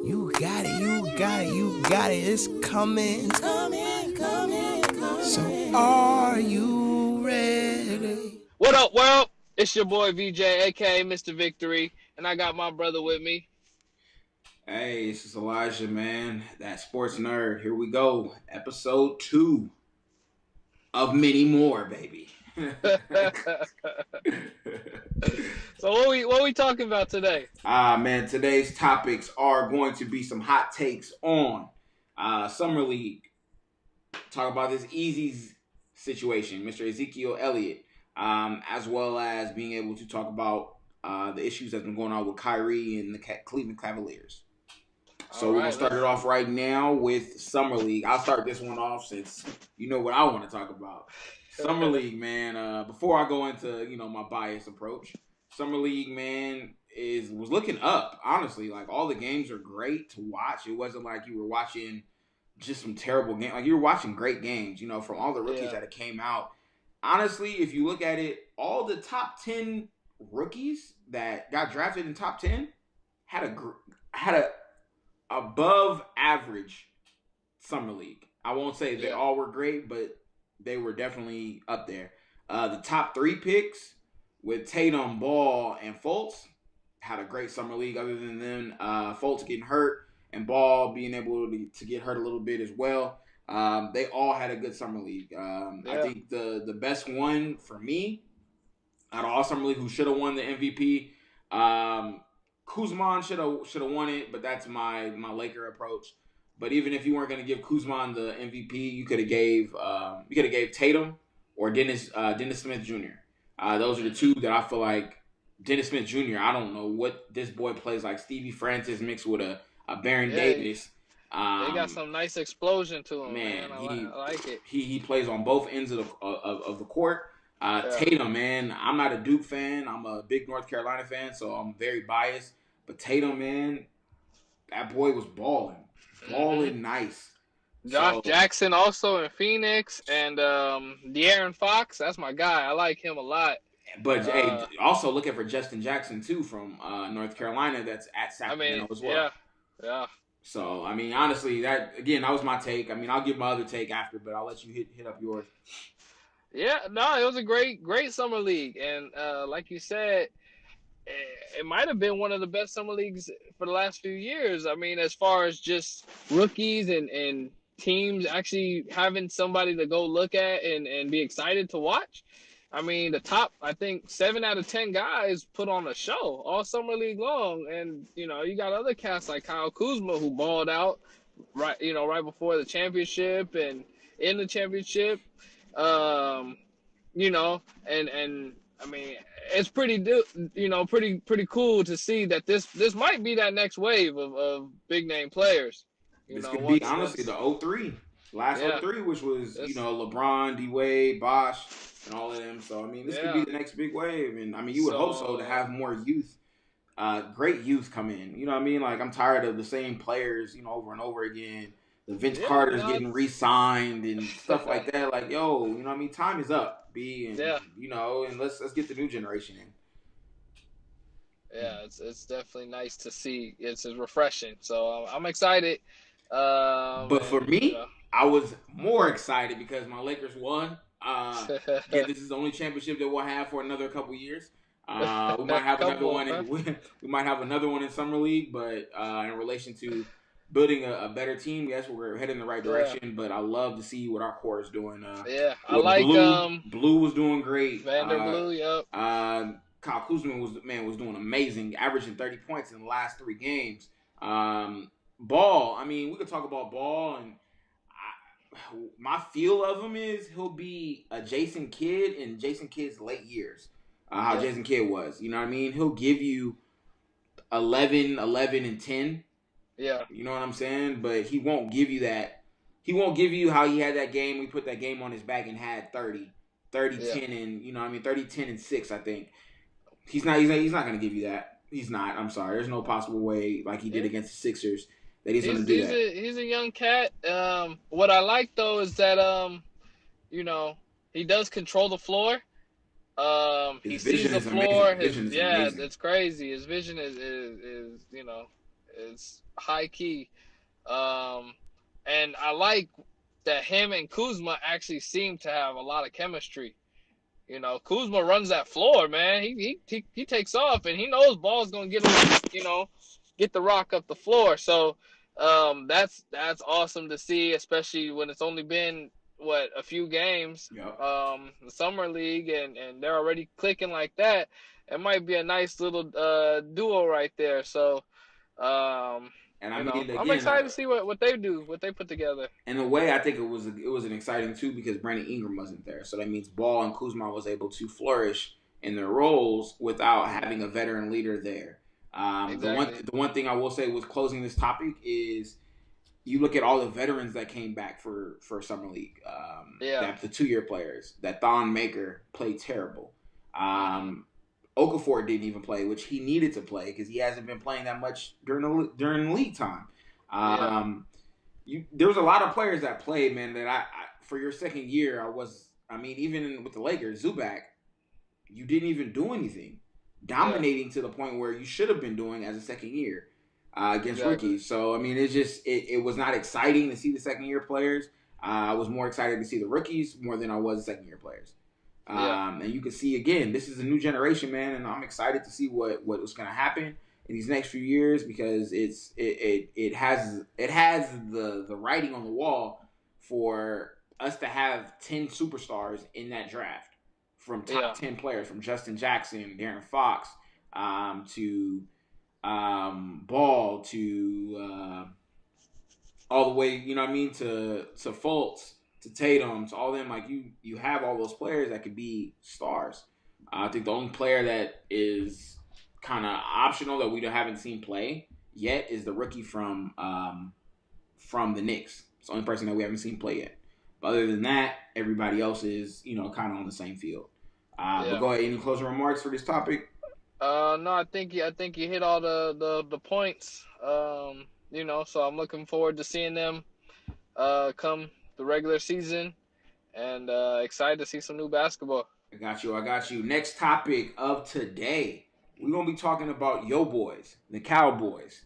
You got it, you got it, you got it. It's coming. So are you ready? What up, world? It's your boy VJ, aka Mr. Victory, and I got my brother with me. Hey, this is Elijah, man. That sports nerd. Here we go. Episode 2 of many more, baby. So what we talking about today? Man, today's topics are going to be some hot takes on Summer League. Talk about this easy situation, Mr. Ezekiel Elliott, as well as being able to talk about the issues that's been going on with Kyrie and the Cleveland Cavaliers. So we're going to start it off right now with Summer League. I'll start this one off since you know what I want to talk about. Summer League, man. Before I go into, my biased approach, Summer League, man, was looking up, honestly. Like, all the games are great to watch. It wasn't like you were watching just some terrible games. Like, you were watching great games, from all the rookies that came out. Honestly, if you look at it, all the top 10 rookies that got drafted in top 10 had a above average Summer League. I won't say they all were great, but they were definitely up there. The top 3 picks with Tatum, Ball, and Fultz had a great Summer League, other than them. Fultz getting hurt and Ball being able to get hurt a little bit as well. They all had a good Summer League. I think the best one for me out of all Summer League, who should have won the MVP, Kuzma should have won it, but that's my Laker approach. But even if you weren't going to give Kuzma the MVP, you could have gave Tatum or Dennis Smith Jr. Those are the two that I feel like. Dennis Smith Jr. I don't know what this boy plays like. Stevie Francis mixed with a Baron Davis. They got some nice explosion to him, man. I like it. He plays on both ends of the court. Tatum, man, I'm not a Duke fan. I'm a big North Carolina fan, so I'm very biased. But Tatum, man, that boy was balling nice. Josh Jackson also in Phoenix, and De'Aaron Fox, that's my guy. I like him a lot. But hey, also looking for Justin Jackson too from North Carolina. That's at Sacramento as well. Yeah. So I mean, honestly, that was my take. I mean, I'll give my other take after, but I'll let you hit up yours. Yeah, no, it was a great Summer League, and like you said, it might have been one of the best Summer Leagues for the last few years. I mean, as far as just rookies and teams actually having somebody to go look at and be excited to watch. I mean, the top, I think, 7 out of 10 guys put on a show all Summer League long. And, you got other cats like Kyle Kuzma who balled out right before the championship and in the championship. And I mean, it's pretty cool to see that this might be that next wave of big name players. This could be honestly the 03, last 03, which was LeBron, D Wade, Bosh, and all of them. So I mean, this could be the next big wave, and I mean, you would hope so to have more youth, great youth come in. You know what I mean? Like, I'm tired of the same players, over and over again. The Vince Carter's getting re-signed and stuff like that. Like, yo, you know what I mean? Time is up, B, and and let's get the new generation in. Yeah, it's definitely nice to see. It's refreshing. So I'm excited. But for me, I was more excited because my Lakers won. Again, this is the only championship that we'll have for another couple years. We might have another one. We might have another one in Summer League, but in relation to building a better team, yes, we're heading in the right direction. But I love to see what our core is doing. I like Blue was doing great. Vander Blue, yep. Kyle Kuzma was doing amazing, averaging 30 points in the last 3 games. Ball, I mean, we could talk about Ball, and my feel of him is he'll be a Jason Kidd in Jason Kidd's late years. How Jason Kidd was, you know what I mean? He'll give you 11, and 10. Yeah. You know what I'm saying? But he won't give you that. He won't give you how he had that game. We put that game on his back and had 30, 10, and 30, 10, and 6, I think. He's not going to give you that. He's not. I'm sorry. There's no possible way like he did against the Sixers that he's going to do that. He's a young cat. What I like, though, is that, he does control the floor. He sees the floor. It's crazy. His vision is It's high key. And I like that him and Kuzma actually seem to have a lot of chemistry. Kuzma runs that floor, man. He takes off, and he knows ball's gonna get him, get the rock up the floor. So that's awesome to see, especially when it's only been a few games, Yep. the summer league, and they're already clicking like that. It might be a nice little duo right there. So And I mean, I'm again, excited to see what they do, what they put together. in a way, I think it was an exciting too because Brandon Ingram wasn't there, so that means Ball and Kuzma was able to flourish in their roles without having a veteran leader there. Exactly. The one thing I will say with closing this topic is you look at all the veterans that came back for summer league. Yeah. That the 2-year players. That Thon Maker played terrible. Okafor didn't even play, which he needed to play because he hasn't been playing that much during league time. There was a lot of players that played, man. That I for your second year, even with the Lakers, Zubac, you didn't even do anything, dominating to the point where you should have been doing as a second year against rookies. So I mean, it was not exciting to see the second year players. I was more excited to see the rookies more than I was the second year players. And you can see again, this is a new generation, man, and I'm excited to see what was going to happen in these next few years because it has the writing on the wall for us to have 10 superstars in that draft from top 10 players, from Justin Jackson, De'Aaron Fox, to Ball, to all the way, you know what I mean, to Fultz, to Tatum, to all them. Like you have all those players that could be stars. I think the only player that is kind of optional that we haven't seen play yet is the rookie from the Knicks. It's the only person that we haven't seen play yet. But other than that, everybody else is kind of on the same field. But go ahead. Any closing remarks for this topic? No, I think you hit all the points. So I'm looking forward to seeing them come the regular season, and excited to see some new basketball. I got you. Next topic of today, we're gonna be talking about yo boys, the Cowboys,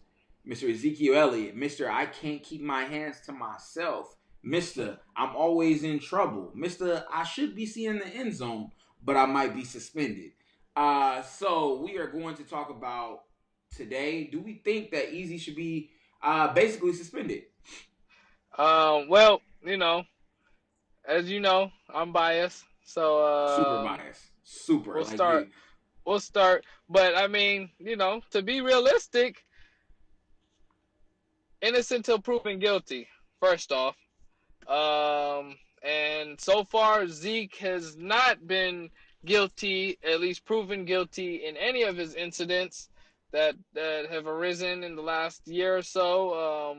Mr. Ezekiel Elliott, Mr. I can't keep my hands to myself, Mr. I'm always in trouble, Mr. I should be seeing the end zone, but I might be suspended. So we are going to talk about today. Do we think that Easy should be basically suspended? Well, as you know, I'm biased, so Super biased. Super. We'll start. But I mean, to be realistic, innocent till proven guilty. First off, and so far Zeke has not been guilty, at least proven guilty, in any of his incidents that have arisen in the last year or so.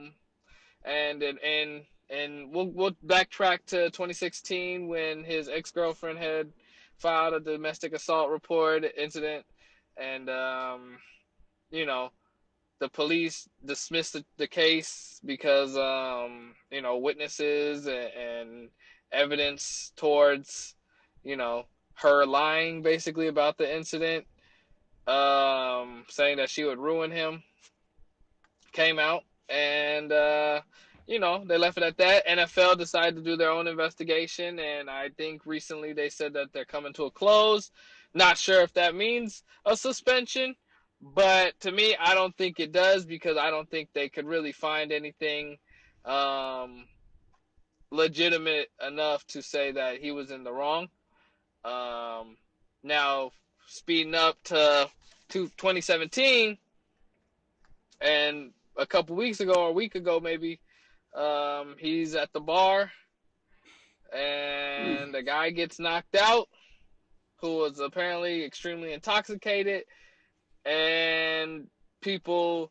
And we'll backtrack to 2016 when his ex-girlfriend had filed a domestic assault report incident, and the police dismissed the case because witnesses and evidence towards her lying basically about the incident, saying that she would ruin him, came out, and they left it at that. NFL decided to do their own investigation, and I think recently they said that they're coming to a close. Not sure if that means a suspension, but to me, I don't think it does, because I don't think they could really find anything legitimate enough to say that he was in the wrong. Now, speeding up to 2017, and a couple weeks ago, or a week ago maybe, he's at the bar, and the guy gets knocked out, who was apparently extremely intoxicated, and people,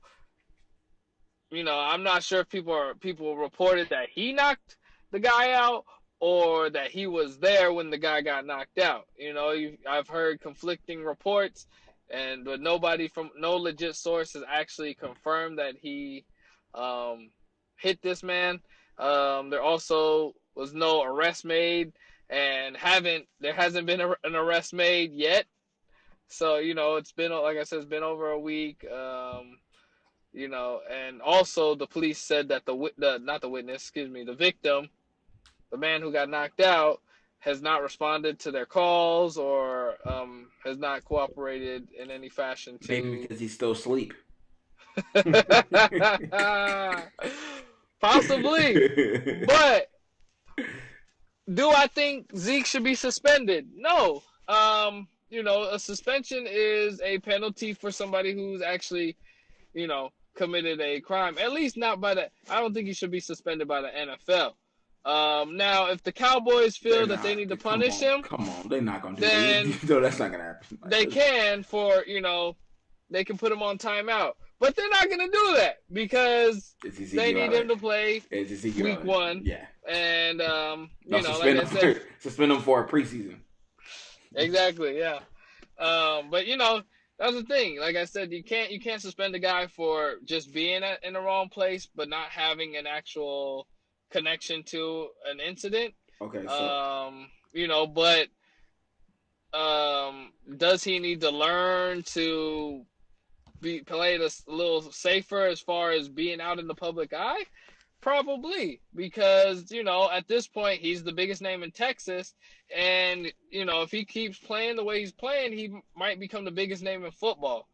I'm not sure if people reported that he knocked the guy out or that he was there when the guy got knocked out. I've heard conflicting reports, but nobody from no legit source has actually confirmed that he hit this man. There also was no arrest made, and there hasn't been an arrest made yet. So it's been, like I said, it's been over a week. And also the police said that the victim, the man who got knocked out, has not responded to their calls or has not cooperated in any fashion Maybe to. because he's still asleep. Possibly, but do I think Zeke should be suspended? No. A suspension is a penalty for somebody who's actually, committed a crime. At least not by the. I don't think he should be suspended by the NFL. Now, if the Cowboys They're feel that they not. need to Come punish on, him, come on. They're not gonna do then that. No, that's not gonna happen. they can they can put him on timeout. But they're not going to do that because they need him to play week 1. Yeah. And, like I said. Suspend him for a preseason. Exactly, yeah. But, that's the thing. Like I said, you can't suspend a guy for just being in the wrong place but not having an actual connection to an incident. Okay, so. But does he need to learn to be played a little safer as far as being out in the public eye? Probably, because at this point he's the biggest name in Texas, and if he keeps playing the way he's playing, he might become the biggest name in football.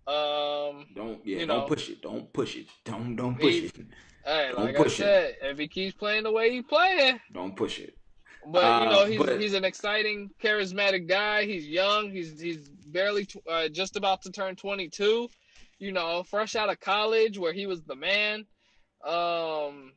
Don't push it. Don't push it. Don't push it. Hey, like I said, if he keeps playing the way he's playing, don't push it. But he's an exciting, charismatic guy. He's young. He's barely just about to turn 22. Fresh out of college where he was the man. And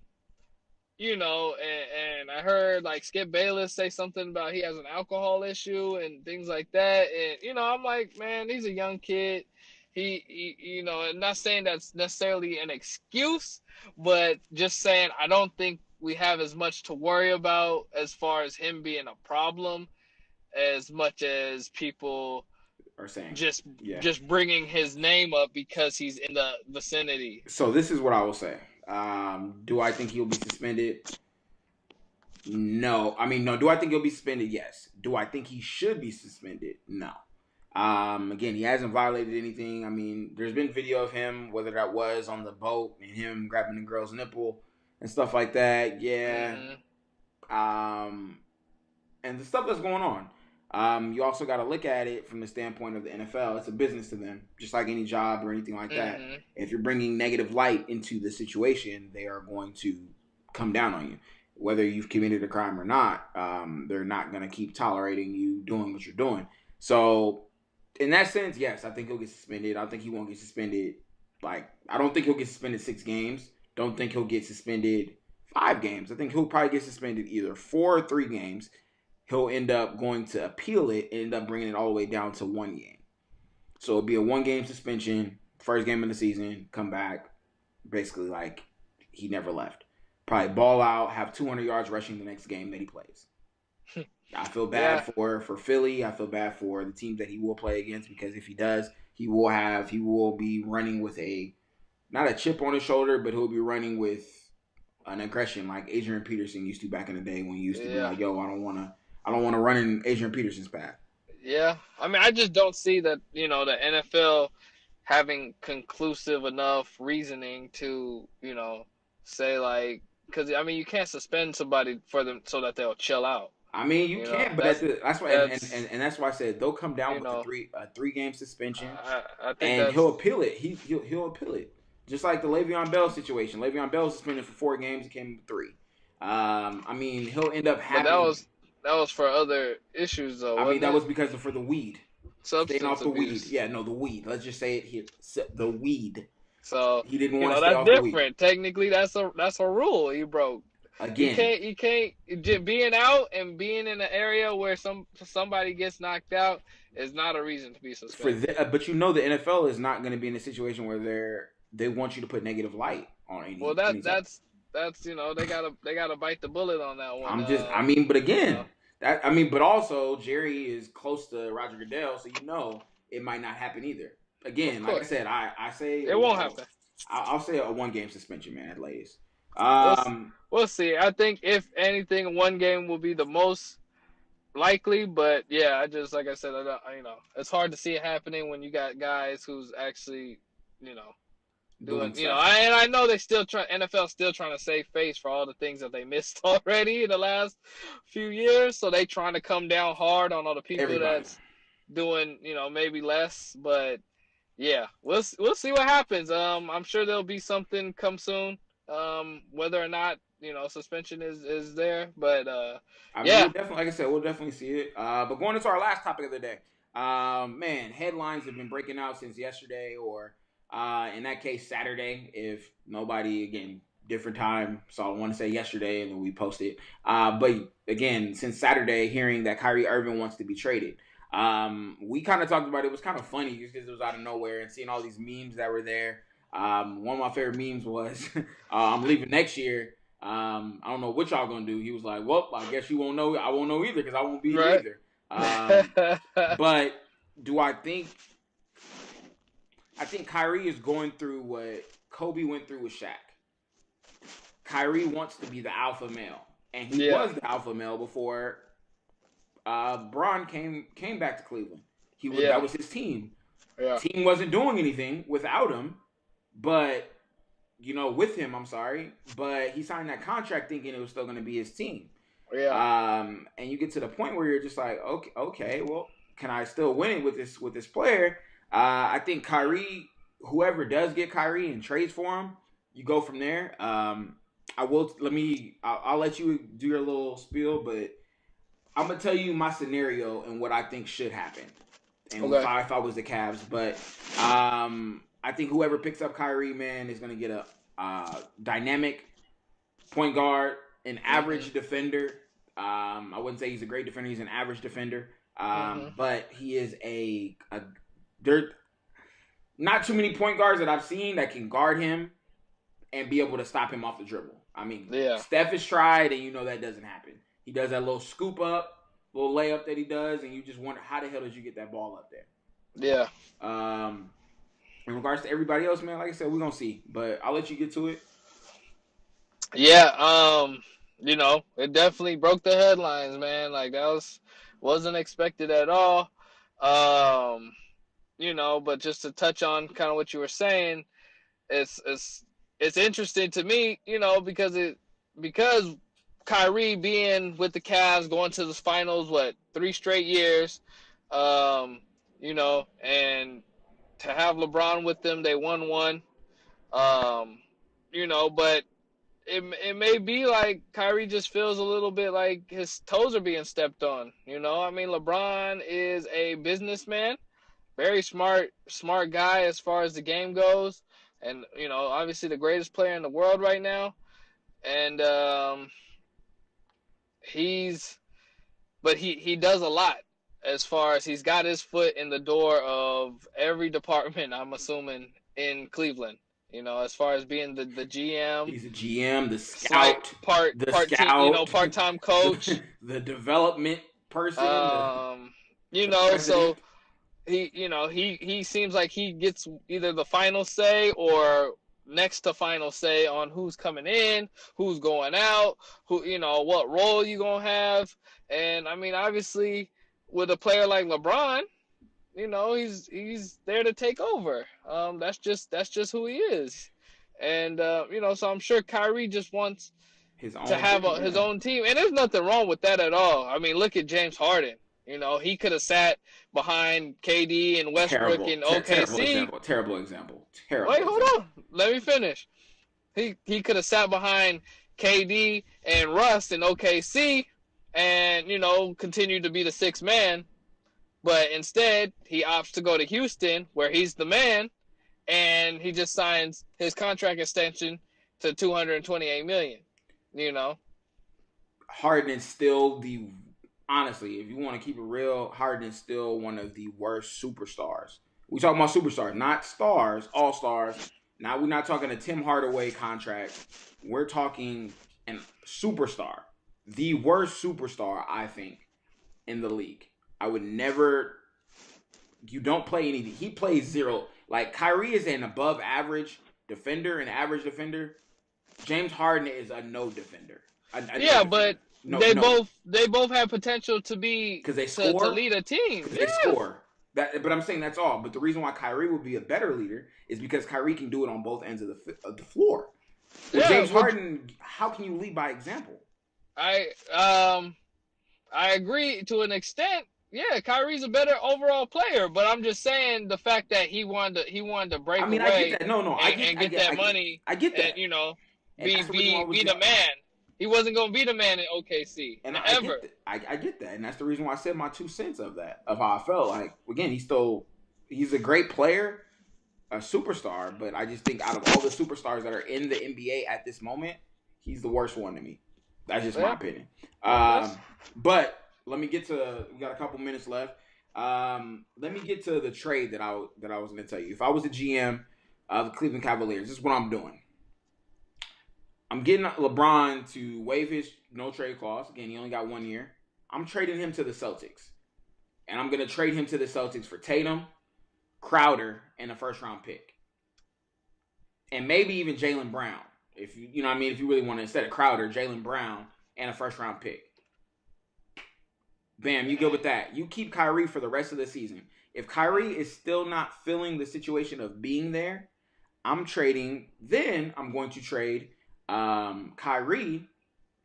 I heard like Skip Bayless say something about he has an alcohol issue and things like that. And I'm like, man, he's a young kid. He and not saying that's necessarily an excuse, but just saying I don't think we have as much to worry about as far as him being a problem as much as people are saying. Just bringing his name up because he's in the vicinity. So this is what I will say. Do I think he'll be suspended? No. No. Do I think he'll be suspended? Yes. Do I think he should be suspended? No. Again, he hasn't violated anything. There's been video of him, whether that was on the boat and him grabbing the girl's nipple and stuff like that. Yeah. Mm-hmm. And the stuff that's going on. You also got to look at it from the standpoint of the NFL. It's a business to them, just like any job or anything like that. Mm-hmm. If you're bringing negative light into the situation, they are going to come down on you. Whether you've committed a crime or not, they're not going to keep tolerating you doing what you're doing. So, in that sense, yes, I think he'll get suspended. I think he won't get suspended. I don't think he'll get suspended 6 games. Don't think he'll get suspended 5 games. I think he'll probably get suspended either 4 or 3 games. He'll end up going to appeal it and end up bringing it all the way down to 1 game. So it'll be a 1-game suspension, first game of the season, come back, basically like he never left. Probably ball out, have 200 yards rushing the next game that he plays. I feel bad for Philly. I feel bad for the teams that he will play against because if he does, he will be running with not a chip on his shoulder, but he'll be running with an aggression like Adrian Peterson used to back in the day when he used to be like, yo, I don't want to run in Adrian Peterson's path. Yeah. I just don't see that, the NFL having conclusive enough reasoning to, say because you can't suspend somebody for them so that they'll chill out. You can't, but that's why, and that's why I said they'll come down with a 3-game suspension, I think he'll appeal it. He'll appeal it, just like the Le'Veon Bell situation. Le'Veon Bell was suspended for 4 games. He came with 3. He'll end up having. But that was for other issues, though. That was because for the weed. Substance staying off the abuse. weed. Yeah, no, the weed. Let's just say it here. The weed. So he didn't want to stay off the weed. That's different. Technically, that's a rule he broke. Again, you can't being out and being in an area where somebody gets knocked out is not a reason to be suspended. But the NFL is not going to be in a situation where they want you to put negative light on any. Well, that's they gotta bite the bullet on that one. But again, but also Jerry is close to Roger Goodell, so it might not happen either. Again, like I said, I say it won't happen. I'll say a 1-game suspension, man, at latest. We'll see. I think if anything, 1 game will be the most likely. But yeah, like I said, it's hard to see it happening when you got guys who's actually, doing stuff. I know they still NFL still trying to save face for all the things that they missed already in the last few years, so they trying to come down hard on all the people Everybody. that's doing maybe less, but yeah, we'll see what happens. I'm sure there'll be something come soon. Whether or not suspension is there, but I mean, yeah, we'll definitely, like I said, we'll definitely see it. But going into our last topic of the day, man, headlines have been breaking out since yesterday, or in that case, Saturday. If nobody, again, different time, so I want to say yesterday, and then we posted. But again, since Saturday, hearing that Kyrie Irving wants to be traded. We kind of talked about it. It was kind of funny just because it was out of nowhere and seeing all these memes that were there. One of my favorite memes was, "I'm leaving next year. I don't know what y'all gonna do." He was like, "Well, I guess you won't know. I won't know either because I won't be here right. either." But do I think Kyrie is going through what Kobe went through with Shaq? Kyrie wants to be the alpha male, and he was the alpha male before Bron came back to Cleveland. That was his team. Yeah. Team wasn't doing anything without him, but with him, I'm sorry, but he signed that contract thinking it was still going to be his team. Yeah. And you get to the point where you're just like, okay, well, can I still win it with this player? I think Kyrie, whoever does get Kyrie and trades for him, you go from there. I'll let you do your little spiel, but I'm gonna tell you my scenario and what I think should happen, and if I was the Cavs. But I think whoever picks up Kyrie, man, is gonna get a dynamic point guard, an average defender. I wouldn't say he's a great defender; he's an average defender. But he is there's not too many point guards that I've seen that can guard him and be able to stop him off the dribble. I mean, Steph has tried, and that doesn't happen. He does that little scoop up, little layup that he does, and you just wonder how the hell did you get that ball up there? Yeah. In regards to everybody else, man, like I said, we're gonna see. But I'll let you get to it. Yeah. It definitely broke the headlines, man. Like that wasn't expected at all. But just to touch on kind of what you were saying, it's interesting to me, because Kyrie being with the Cavs going to the finals, 3 straight years, and to have LeBron with them, they won one, but it may be like Kyrie just feels a little bit like his toes are being stepped on. I mean, LeBron is a businessman, very smart guy as far as the game goes, and obviously the greatest player in the world right now, and he does a lot as far as he's got his foot in the door of every department, I'm assuming, in Cleveland. As far as being the GM, he's a GM, the scout, part-time coach, the development person. So he seems like he gets either the final say or next to final say on who's coming in, who's going out, what role you gonna have. And I mean, obviously, with a player like LeBron, he's there to take over. That's just who he is. And so I'm sure Kyrie just wants to have his own team, and there's nothing wrong with that at all. I mean, look at James Harden. He could have sat behind KD and Westbrook in OKC. Terrible example. Wait, hold on. Let me finish. He could have sat behind KD and Russ in OKC and, continued to be the sixth man. But instead, he opts to go to Houston, where he's the man, and he just signs his contract extension to $228 million. Harden is still honestly, if you want to keep it real, Harden is still one of the worst superstars. We talking about superstars, not stars, all stars. Now we're not talking a Tim Hardaway contract. We're talking a superstar, the worst superstar, I think, in the league. I would never. You don't play anything. He plays zero. Like Kyrie is an above average defender, an average defender. James Harden is a no defender. They both have potential to be because they score to lead a team. They score. But I'm saying that's all. But the reason why Kyrie would be a better leader is because Kyrie can do it on both ends of the floor. With James Harden, how can you lead by example? I agree to an extent. Yeah, Kyrie's a better overall player, but I'm just saying the fact that he wanted to I break mean, I get away that. No, and get that money I get and that. And be that's the reason why be the man. He wasn't gonna be the man in OKC and ever. I get that, and that's the reason why I said my 2 cents of that, of how I felt. Like again, he's a great player, a superstar, but I just think out of all the superstars that are in the NBA at this moment, he's the worst one to me. That's just my opinion. But let me get to. We got a couple minutes left. Let me get to the trade that I was going to tell you. If I was the GM of the Cleveland Cavaliers, this is what I'm doing. I'm getting LeBron to waive his no trade clause. Again, he only got 1 year. I'm trading him to the Celtics. And I'm going to trade him to the Celtics for Tatum, Crowder, and a first-round pick. And maybe even Jaylen Brown. If you know what I mean? If you really want to, instead of Crowder, Jaylen Brown, and a first-round pick. Bam, you good with that. You keep Kyrie for the rest of the season. If Kyrie is still not feeling the situation of being there, I'm trading. Then I'm going to trade Kyrie,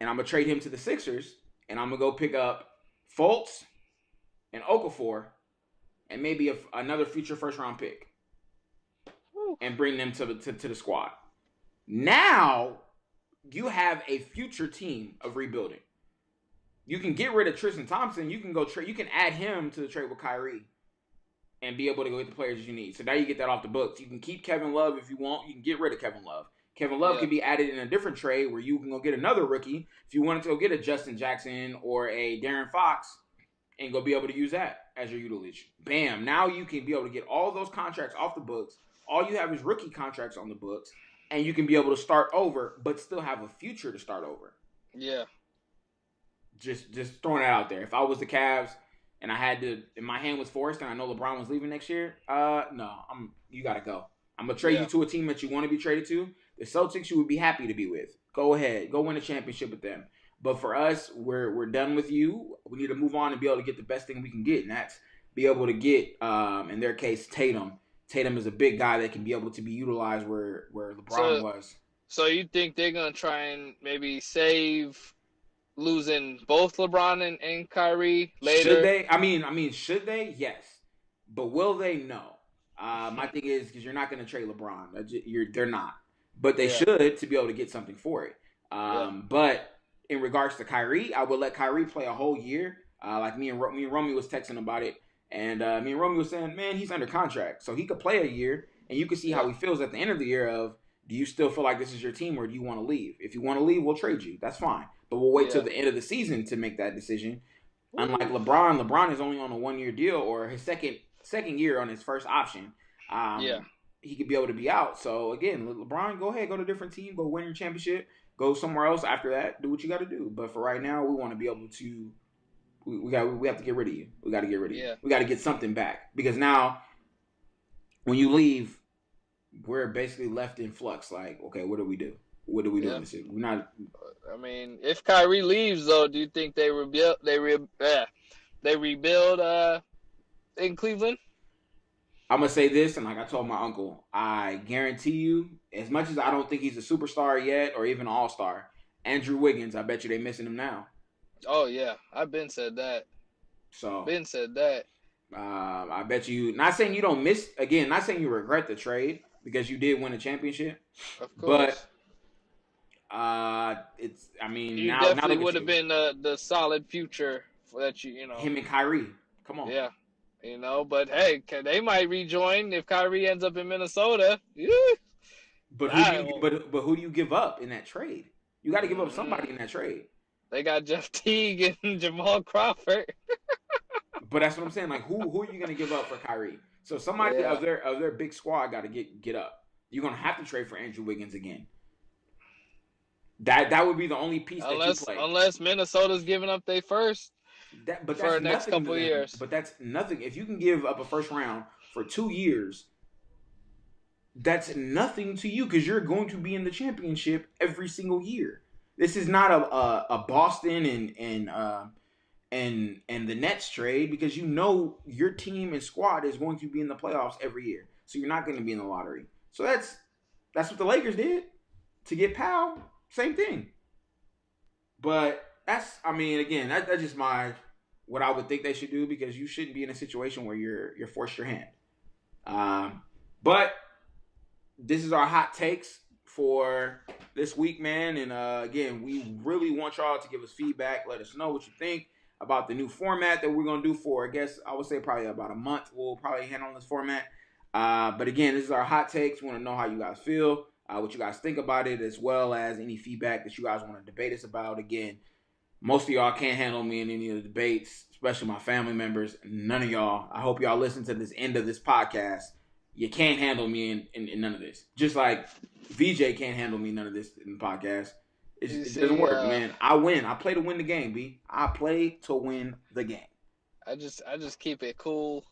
and I'm going to trade him to the Sixers, and I'm going to go pick up Fultz and Okafor, and maybe another future first-round pick, and bring them to the squad. Now, you have a future team of rebuilding. You can get rid of Tristan Thompson. You can go trade. You can add him to the trade with Kyrie, and be able to go get the players you need. So now you get that off the books. You can keep Kevin Love if you want. You can get rid of Kevin Love. Kevin Love can be added in a different trade where you can go get another rookie if you wanted to go get a Justin Jackson or a De'Aaron Fox, and go be able to use that as your utility. Bam! Now you can be able to get all those contracts off the books. All you have is rookie contracts on the books, and you can be able to start over, but still have a future to start over. Yeah. Just throwing it out there. If I was the Cavs and I had to, and my hand was forced, and I know LeBron was leaving next year, no, you gotta go. I'm gonna trade you to a team that you want to be traded to. The Celtics, you would be happy to be with. Go ahead, go win a championship with them. But for us, we're done with you. We need to move on and be able to get the best thing we can get, and that's be able to get, in their case, Tatum. Tatum is a big guy that can be able to be utilized where LeBron was. So you think they're gonna try and maybe save losing both LeBron and Kyrie later? Should they? I mean, should they? Yes. But will they? No. My thing is, because you're not going to trade LeBron. They're not. But they should, to be able to get something for it. But in regards to Kyrie, I would let Kyrie play a whole year. Like me and Romy was texting about it. And me and Romy was saying, man, he's under contract. So he could play a year. And you can see how he feels at the end of the year of, do you still feel like this is your team or do you want to leave? If you want to leave, we'll trade you. That's fine. But we'll wait till the end of the season to make that decision. Unlike LeBron is only on a 1 year deal or his second year on his first option. He could be able to be out. So again, LeBron, go ahead, go to a different team, go win your championship, go somewhere else after that, do what you got to do. But for right now, we want to be able to. We have to get rid of you. We got to get rid of you. We got to get something back because now, when you leave, we're basically left in flux. Like, okay, what do we do? What do we do in this season? We're not. I mean, if Kyrie leaves, though, do you think they rebuild? They rebuild in Cleveland? I'm gonna say this, and like I told my uncle, I guarantee you, as much as I don't think he's a superstar yet or even an all-star, Andrew Wiggins, I bet you they missing him now. Oh yeah, I've been said that. So been said that. I bet you. Not saying you don't miss. Again, not saying you regret the trade because you did win a championship. Of course. But it's. I mean, you now definitely would have been the solid future that you know. Him and Kyrie. Come on. Yeah. But hey, they might rejoin if Kyrie ends up in Minnesota. But who do you give up in that trade? You got to give up somebody in that trade. They got Jeff Teague and Jamal Crawford. But that's what I'm saying. Like, who are you going to give up for Kyrie? So somebody of their big squad got to get up. You're going to have to trade for Andrew Wiggins again. That would be the only piece that you play. Unless Minnesota's giving up their first. But for the next couple of years. But that's nothing. If you can give up a first round for 2 years, that's nothing to you because you're going to be in the championship every single year. This is not a Boston and the Nets trade because you know your team and squad is going to be in the playoffs every year, so you're not going to be in the lottery. So that's what the Lakers did to get Powell. Same thing. But that's, I mean, again, that's just what I would think they should do because you shouldn't be in a situation where you're forced your hand. But this is our hot takes for this week, man. And again, we really want y'all to give us feedback. Let us know what you think about the new format that we're gonna do for, I guess I would say probably about a month. We'll probably handle this format. But again, this is our hot takes. We want to know how you guys feel, what you guys think about it, as well as any feedback that you guys want to debate us about. Again, most of y'all can't handle me in any of the debates, especially my family members. None of y'all. I hope y'all listen to this end of this podcast. You can't handle me in none of this. Just like VJ can't handle me none of this in the podcast. It doesn't work, man. I win. I play to win the game, B. I play to win the game. I just keep it cool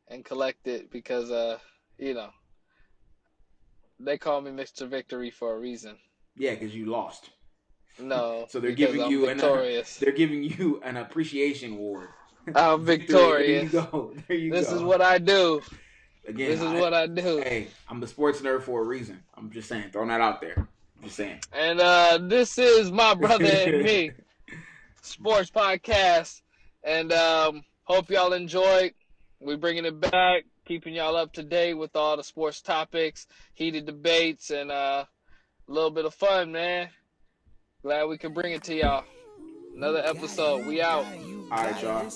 and collected because they call me Mr. Victory for a reason. Yeah, because you lost. No. So they're giving you an appreciation award. I'm victorious. There you go. This is what I do. Again, this is what I do. Hey, I'm the sports nerd for a reason. I'm just saying, throwing that out there. Just saying. And this is my brother and me sports podcast, and hope y'all enjoyed. We're bringing it back, keeping y'all up to date with all the sports topics, heated debates, and a little bit of fun, man. Glad we could bring it to y'all. Another episode. We out. All right, y'all.